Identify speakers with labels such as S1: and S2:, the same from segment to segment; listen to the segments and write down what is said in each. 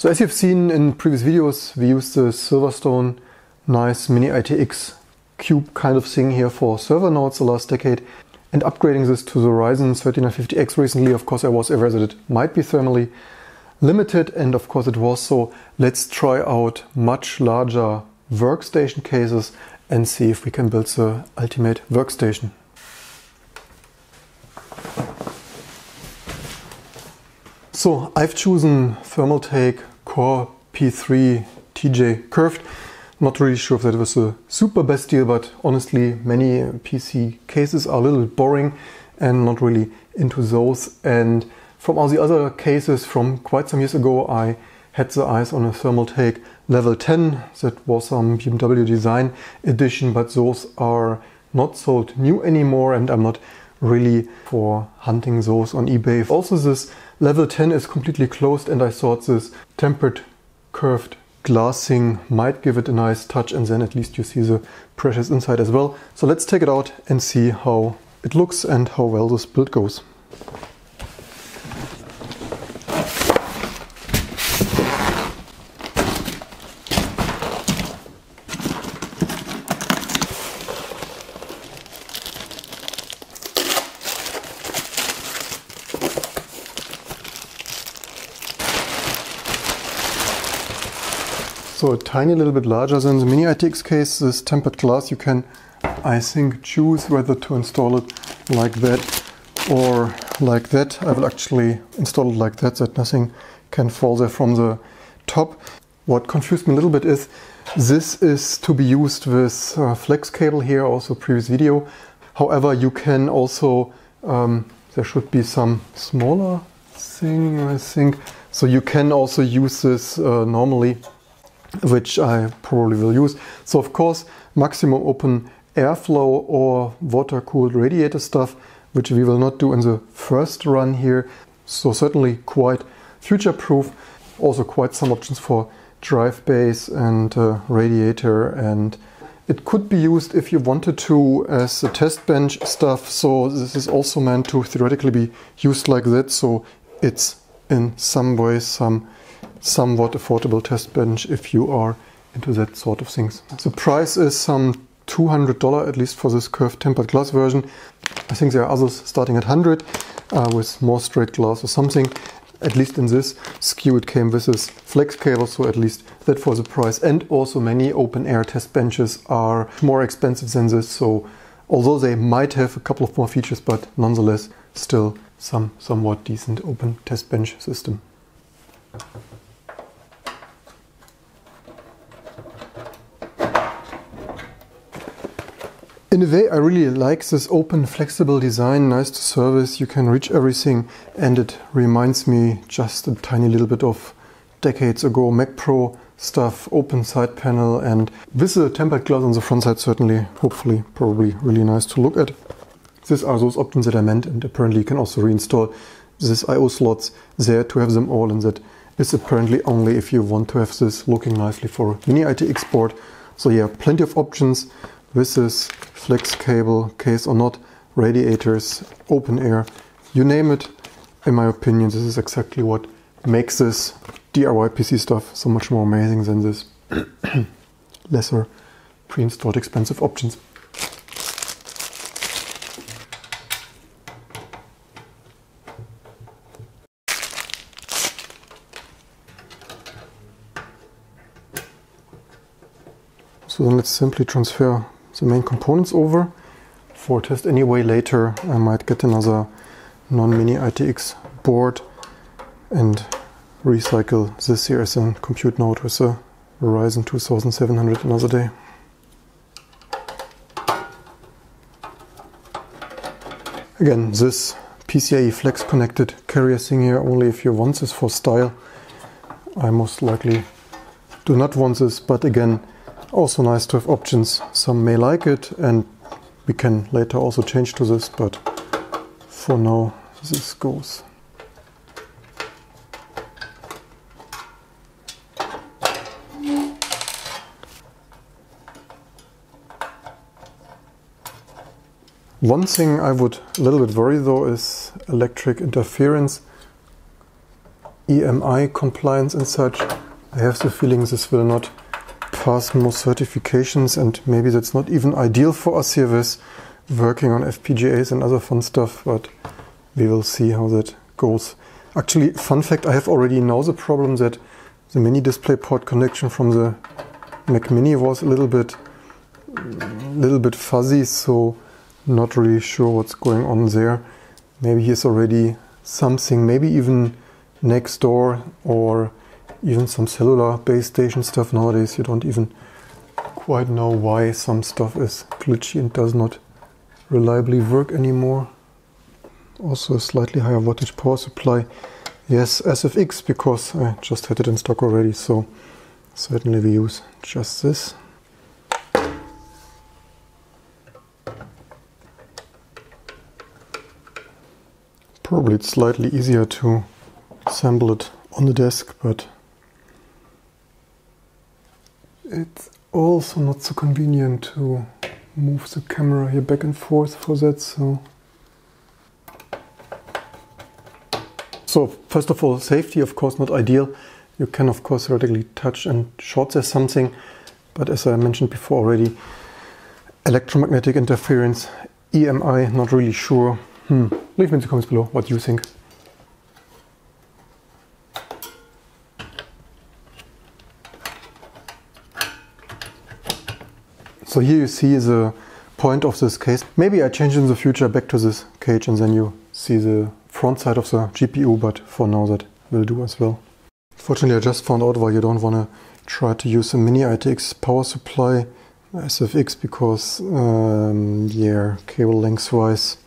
S1: So as you've seen in previous videos, we used the Silverstone nice mini ITX cube kind of thing here for server nodes the last decade, and upgrading this to the Ryzen 3950X recently, of course I was aware that it might be thermally limited, and of course it was, so let's try out much larger workstation cases and see if we can build the ultimate workstation. So I've chosen Thermaltake Core P3 TJ curved. Not really sure if that was a super best deal, but honestly many PC cases are a little bit boring and not really into those. And from all the other cases from quite some years ago, I had the eyes on a Thermaltake level 10. That was some BMW design edition, but those are not sold new anymore and I'm not really for hunting those on eBay. Also this level 10 is completely closed and I thought this tempered curved glass thing might give it a nice touch, and then at least you see the pressures inside as well. So let's take it out and see how it looks and how well this build goes. So a tiny little bit larger than the mini ITX case. This tempered glass, you can, I think, choose whether to install it like that or like that. I will actually install it like that, that nothing can fall there from the top. What confused me a little bit is this is to be used with flex cable here, also previous video. However, you can also, there should be some smaller thing, I think. So you can also use this normally, which I probably will use. So of course, maximum open airflow or water-cooled radiator stuff, which we will not do in the first run here. So certainly quite future-proof. Also quite some options for drive base and radiator, and it could be used if you wanted to as a test bench stuff. So this is also meant to theoretically be used like that. So it's in some ways somewhat affordable test bench if you are into that sort of things. The price is some $200 at least for this curved tempered glass version. I think there are others starting at 100 with more straight glass or something. At least in this SKU it came with this flex cable, so at least that for the price. And also many open air test benches are more expensive than this, so although they might have a couple of more features, but nonetheless still somewhat decent open test bench system. In a way, I really like this open, flexible design, nice to service, you can reach everything, and it reminds me just a tiny little bit of decades ago Mac Pro stuff, open side panel, and with the tempered glass on the front side, certainly, hopefully, probably really nice to look at. These are those options that I meant, and apparently you can also reinstall these I/O slots there to have them all, and that is apparently only if you want to have this looking nicely for a mini ITX board. So yeah, plenty of options with this flex cable case or not, radiators, open air, you name it. In my opinion, this is exactly what makes this DIY PC stuff so much more amazing than this lesser pre-installed expensive options. So then let's simply transfer the main components over. For test anyway later, I might get another non-mini ITX board and recycle this here as a compute node with a Ryzen 2700 another day. Again, this PCIe flex connected carrier thing here, only if you want this for style. I most likely do not want this, but again, also nice to have options. Some may like it and we can later also change to this, but for now this goes. One thing I would a little bit worry though is electric interference. EMI compliance and such. I have the feeling this will not pass most certifications, and maybe that's not even ideal for us here with working on FPGAs and other fun stuff, but we will see how that goes. Actually, fun fact, I have already now the problem that the mini DisplayPort connection from the Mac Mini was a little bit fuzzy, so not really sure what's going on there. Maybe here's already something, maybe even next door, or even some cellular base station stuff. Nowadays you don't even quite know why some stuff is glitchy and does not reliably work anymore. Also a slightly higher wattage power supply. Yes, SFX, because I just had it in stock already, so certainly we use just this. Probably it's slightly easier to assemble it on the desk, but it's also not so convenient to move the camera here back and forth for that. So first of all, safety, of course, not ideal. You can, of course, theoretically touch and short test something, but as I mentioned before already, electromagnetic interference, EMI, not really sure. Leave me in the comments below what you think. So here you see the point of this case. Maybe I change in the future back to this cage and then you see the front side of the GPU, but for now that will do as well. Fortunately, I just found out why you don't want to try to use a mini ITX power supply SFX, because yeah, cable length wise.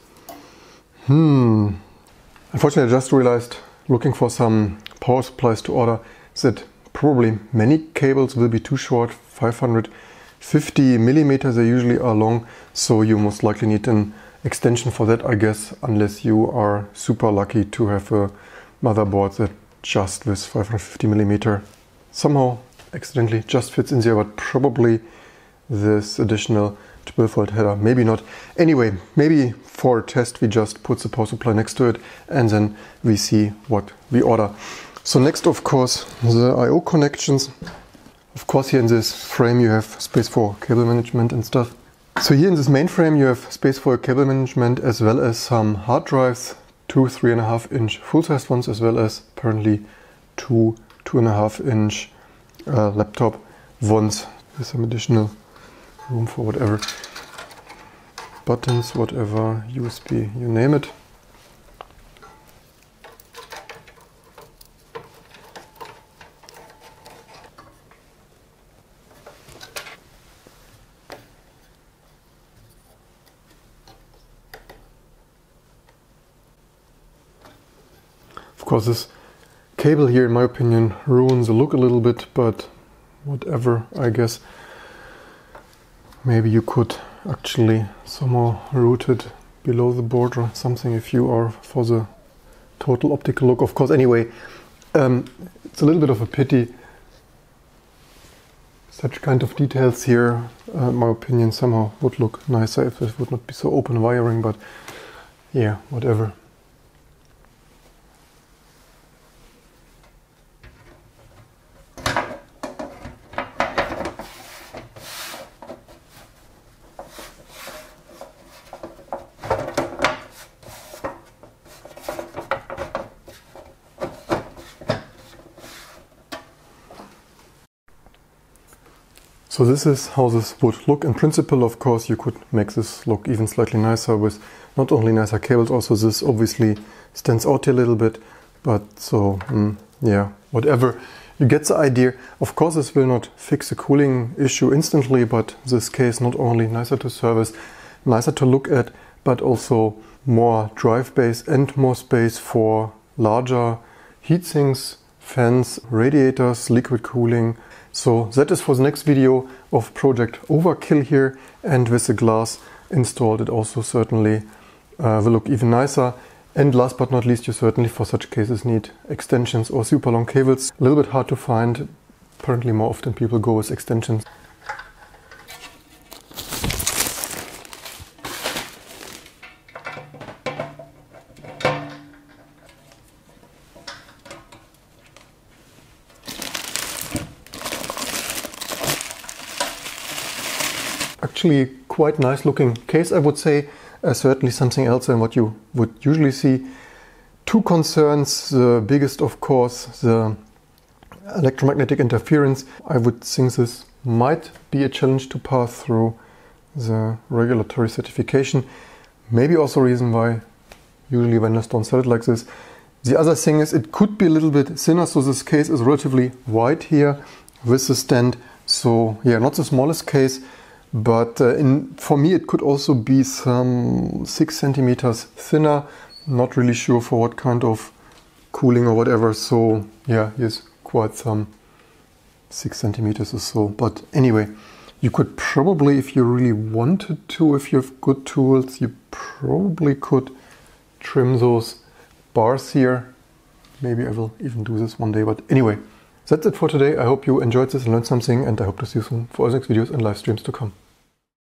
S1: Unfortunately, I just realized, looking for some power supplies to order, that probably many cables will be too short. 550 millimeters they usually are long, so you most likely need an extension for that, I guess, unless you are super lucky to have a motherboard that just with 550 millimeter somehow accidentally just fits in there, but probably this additional 12-volt header, maybe not. Anyway, maybe for a test we just put the power supply next to it and then we see what we order. So next, of course, the I/O connections. Of course, here in this frame you have space for cable management and stuff. So here in this main frame you have space for cable management as well as some hard drives, two 3.5-inch full-size ones, as well as apparently two 2.5-inch laptop ones with some additional room for whatever buttons, whatever, USB, you name it. Of course, this cable here, in my opinion, ruins the look a little bit, but whatever, I guess. Maybe you could actually somehow route it below the board or something if you are for the total optical look. Of course, anyway, it's a little bit of a pity. Such kind of details here, in my opinion, somehow would look nicer if it would not be so open wiring, but yeah, whatever. So this is how this would look. In principle, of course, you could make this look even slightly nicer with not only nicer cables, also this obviously stands out a little bit, but so yeah, whatever. You get the idea. Of course, this will not fix the cooling issue instantly, but this case not only nicer to service, nicer to look at, but also more drive base and more space for larger heatsinks, fans, radiators, liquid cooling. So that is for the next video of Project Overkill here, and with the glass installed it also certainly will look even nicer. And last but not least, you certainly for such cases need extensions or super long cables. A little bit hard to find. Apparently more often people go with extensions. actually quite nice looking case, I would say. Certainly something else than what you would usually see. Two concerns, the biggest of course, the electromagnetic interference. I would think this might be a challenge to pass through the regulatory certification. Maybe also a reason why usually vendors don't sell it like this. The other thing is it could be a little bit thinner, so this case is relatively wide here with the stand. So yeah, not the smallest case, but for me it could also be some 6 centimeters thinner. Not really sure for what kind of cooling or whatever. So yeah, here's quite some 6 centimeters or so. But anyway, you could probably, if you really wanted to, if you have good tools, you probably could trim those bars here. Maybe I will even do this one day. But anyway, that's it for today. I hope you enjoyed this and learned something, and I hope to see you soon for our next videos and live streams to come.